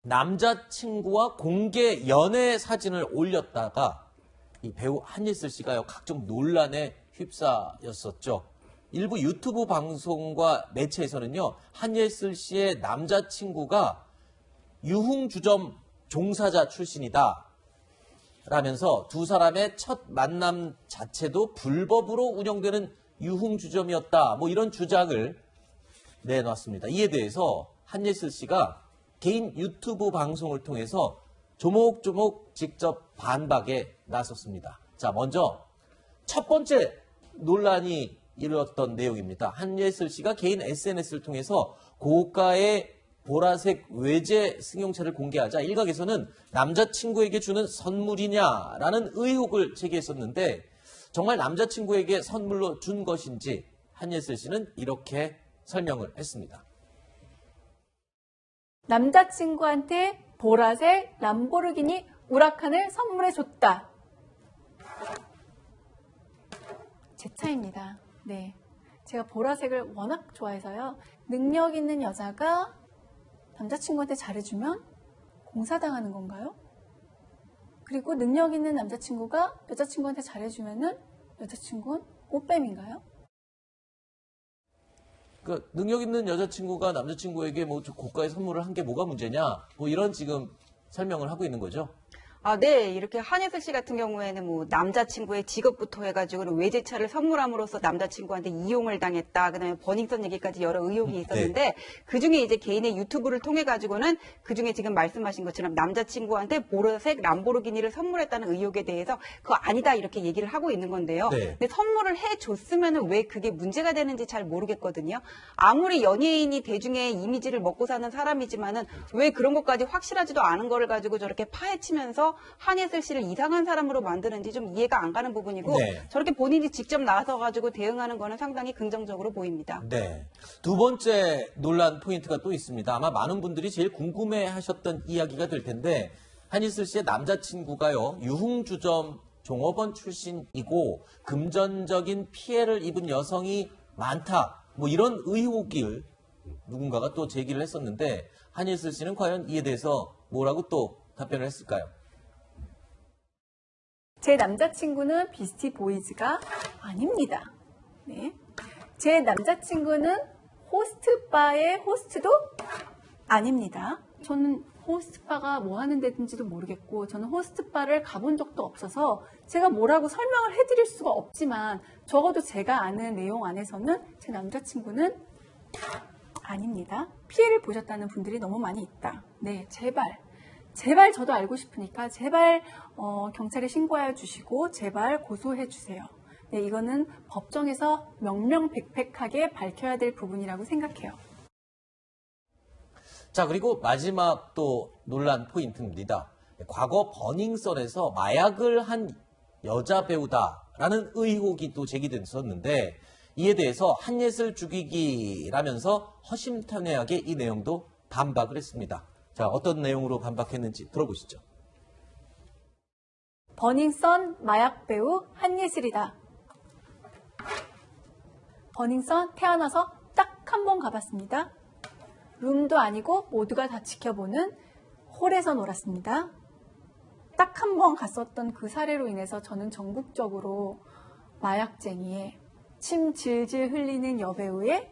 남자친구와 공개 연애 사진을 올렸다가 이 배우 한예슬 씨가요, 각종 논란에 휩싸였었죠. 일부 유튜브 방송과 매체에서는요, 한예슬 씨의 남자친구가 유흥주점 종사자 출신이다 라면서 두 사람의 첫 만남 자체도 불법으로 운영되는 유흥주점이었다, 뭐 이런 주장을 내놨습니다. 이에 대해서 한예슬 씨가 개인 유튜브 방송을 통해서 조목조목 직접 반박에 나섰습니다. 자, 먼저 첫 번째 논란이 일었던 내용입니다. 한예슬 씨가 개인 SNS를 통해서 고가의 보라색 외제 승용차를 공개하자 일각에서는 남자친구에게 주는 선물이냐라는 의혹을 제기했었는데, 정말 남자친구에게 선물로 준 것인지 한예슬 씨는 이렇게 설명을 했습니다. 남자친구한테 보라색 람보르기니 우라칸을 선물해줬다. 제 차입니다. 네, 제가 보라색을 워낙 좋아해서요. 능력 있는 여자가 남자친구한테 잘해주면 공사당하는 건가요? 그리고 능력 있는 남자친구가 여자친구한테 잘해주면은 여자친구는 꽃뱀인가요? 그 능력 있는 여자친구가 남자친구에게 뭐 고가의 선물을 한 게 뭐가 문제냐, 뭐 이런 지금 설명을 하고 있는 거죠. 아, 네. 이렇게 한예슬 씨 같은 경우에는 뭐 남자친구의 직업부터 해가지고는 외제차를 선물함으로써 남자친구한테 이용을 당했다. 그다음에 버닝썬 얘기까지 여러 의혹이 있었는데, 네. 그중에 이제 개인의 유튜브를 통해 가지고는 그중에 지금 말씀하신 것처럼 남자친구한테 보라색 람보르기니를 선물했다는 의혹에 대해서 그거 아니다 이렇게 얘기를 하고 있는 건데요. 네. 근데 선물을 해줬으면은 왜 그게 문제가 되는지 잘 모르겠거든요. 아무리 연예인이 대중의 이미지를 먹고 사는 사람이지만은 왜 그런 것까지 확실하지도 않은 거를 가지고 저렇게 파헤치면서 한예슬 씨를 이상한 사람으로 만드는지 좀 이해가 안 가는 부분이고, 네. 저렇게 본인이 직접 나서 가지고 대응하는 거는 상당히 긍정적으로 보입니다. 네. 두 번째 논란 포인트가 또 있습니다. 아마 많은 분들이 제일 궁금해 하셨던 이야기가 될 텐데, 한예슬 씨의 남자친구가요, 유흥주점 종업원 출신이고 금전적인 피해를 입은 여성이 많다, 뭐 이런 의혹을 누군가가 또 제기를 했었는데, 한예슬 씨는 과연 이에 대해서 뭐라고 또 답변을 했을까요? 제 남자친구는 비스티 보이즈가 아닙니다. 네. 제 남자친구는 호스트바의 호스트도 아닙니다. 저는 호스트바가 뭐 하는 데든지도 모르겠고, 저는 호스트바를 가본 적도 없어서 제가 뭐라고 설명을 해드릴 수가 없지만, 적어도 제가 아는 내용 안에서는 제 남자친구는 아닙니다. 피해를 보셨다는 분들이 너무 많이 있다. 네, 제발 저도 알고 싶으니까 제발 경찰에 신고해 주시고 제발 고소해 주세요. 네, 이거는 법정에서 명명백백하게 밝혀야 될 부분이라고 생각해요. 자, 그리고 마지막 또 논란 포인트입니다. 과거 버닝썬에서 마약을 한 여자 배우다라는 의혹이 또 제기됐었는데, 이에 대해서 한예슬 죽이기라면서 허심탄회하게 이 내용도 반박을 했습니다. 자, 어떤 내용으로 반박했는지 들어보시죠. 버닝썬 마약 배우 한예슬이다. 버닝썬 태어나서 딱 한 번 가봤습니다. 룸도 아니고 모두가 다 지켜보는 홀에서 놀았습니다. 딱 한 번 갔었던 그 사례로 인해서 저는 전국적으로 마약쟁이의 침 질질 흘리는 여배우의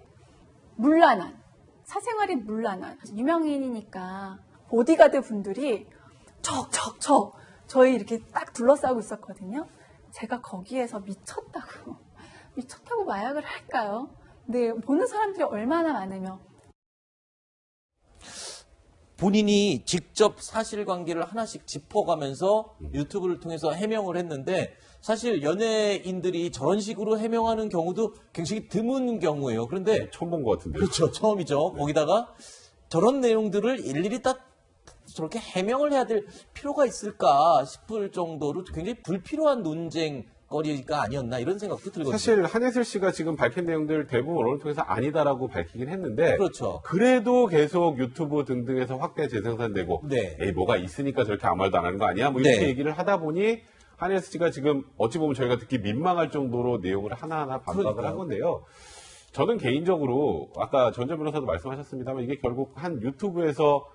문란한, 사생활이 문란한, 유명인이니까 보디가드 분들이 저희 이렇게 딱 둘러싸고 있었거든요. 제가 거기에서 미쳤다고 마약을 할까요? 네, 보는 사람들이 얼마나 많으며. 본인이 직접 사실관계를 하나씩 짚어가면서 유튜브를 통해서 해명을 했는데, 사실 연예인들이 저런 식으로 해명하는 경우도 굉장히 드문 경우예요. 그런데 처음 본 것 같은데요. 그렇죠, 처음이죠. 거기다가 저런 내용들을 일일이 딱 저렇게 해명을 해야 될 필요가 있을까 싶을 정도로 굉장히 불필요한 논쟁거리가 아니었나, 이런 생각도 들거든요. 사실 한예슬 씨가 지금 밝힌 내용들 대부분 언론을 통해서 아니다라고 밝히긴 했는데, 그렇죠. 그래도 계속 유튜브 등등에서 확대 재생산되고, 네. 에이 뭐가 있으니까 저렇게 아무 말도 안 하는 거 아니야? 뭐 이렇게 네. 얘기를 하다 보니 한예슬 씨가 지금 어찌 보면 저희가 듣기 민망할 정도로 내용을 하나하나 반박을 그러니까요. 한 건데요. 저는 개인적으로 아까 전재 변호사도 말씀하셨습니다만, 이게 결국 한 유튜브에서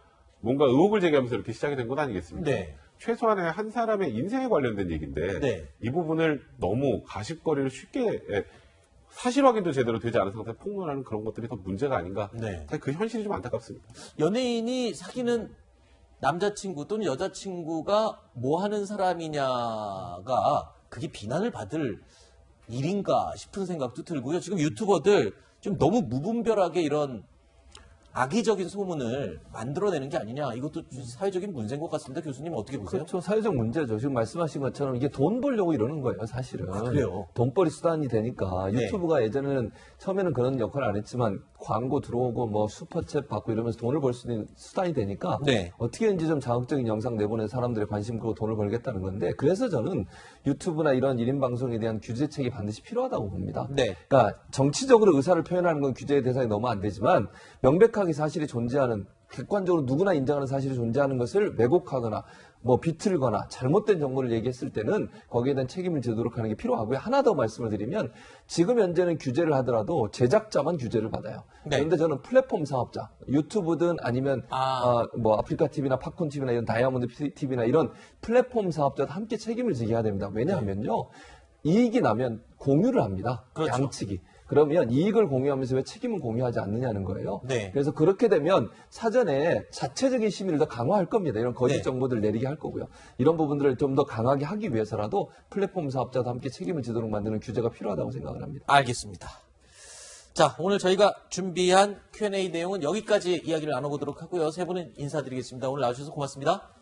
뭔가 의혹을 제기하면서 이렇게 시작이 된 건 아니겠습니까? 네. 최소한의 한 사람의 인생에 관련된 얘기인데 네. 이 부분을 너무 가십거리를 쉽게 사실 확인도 제대로 되지 않은 상태에서 폭로하는 그런 것들이 더 문제가 아닌가. 네. 사실 그 현실이 좀 안타깝습니다. 연예인이 사귀는 남자친구 또는 여자친구가 뭐 하는 사람이냐가 그게 비난을 받을 일인가 싶은 생각도 들고요. 지금 유튜버들 좀 너무 무분별하게 이런 악의적인 소문을 만들어내는 게 아니냐. 이것도 사회적인 문제인 것 같습니다. 교수님 어떻게 보세요? 그렇죠. 사회적 문제죠. 지금 말씀하신 것처럼 이게 돈 벌려고 이러는 거예요, 사실은. 아, 그래요? 돈벌이 수단이 되니까. 네. 유튜브가 예전에는 처음에는 그런 역할을 안 했지만 광고 들어오고 뭐 슈퍼챗 받고 이러면서 돈을 벌 수 있는 수단이 되니까 네. 어떻게든지 좀 자극적인 영상 내보내 사람들의 관심 끌고 돈을 벌겠다는 건데 그래서 저는 유튜브나 이런 1인 방송에 대한 규제책이 반드시 필요하다고 봅니다. 네. 그러니까 정치적으로 의사를 표현하는 건 규제의 대상이 너무 안 되지만 명백하게 사실이 존재하는 객관적으로 누구나 인정하는 사실이 존재하는 것을 왜곡하거나 뭐 비틀거나 잘못된 정보를 얘기했을 때는 거기에 대한 책임을 지도록 하는 게 필요하고요. 하나 더 말씀을 드리면 지금 현재는 규제를 하더라도 제작자만 규제를 받아요. 네. 그런데 저는 플랫폼 사업자, 유튜브든 아니면 뭐 아프리카 TV나 팝콘 TV나 이런 다이아몬드 TV나 이런 플랫폼 사업자도 함께 책임을 지게 해야 됩니다. 왜냐하면요. 이익이 나면 공유를 합니다. 그렇죠. 양측이. 그러면 이익을 공유하면서 왜 책임을 공유하지 않느냐는 거예요. 네. 그래서 그렇게 되면 사전에 자체적인 심의를 더 강화할 겁니다. 이런 거짓 네. 정보들을 내리게 할 거고요. 이런 부분들을 좀 더 강하게 하기 위해서라도 플랫폼 사업자도 함께 책임을 지도록 만드는 규제가 필요하다고 생각을 합니다. 알겠습니다. 자, 오늘 저희가 준비한 Q&A 내용은 여기까지 이야기를 나눠보도록 하고요. 세 분은 인사드리겠습니다. 오늘 나와주셔서 고맙습니다.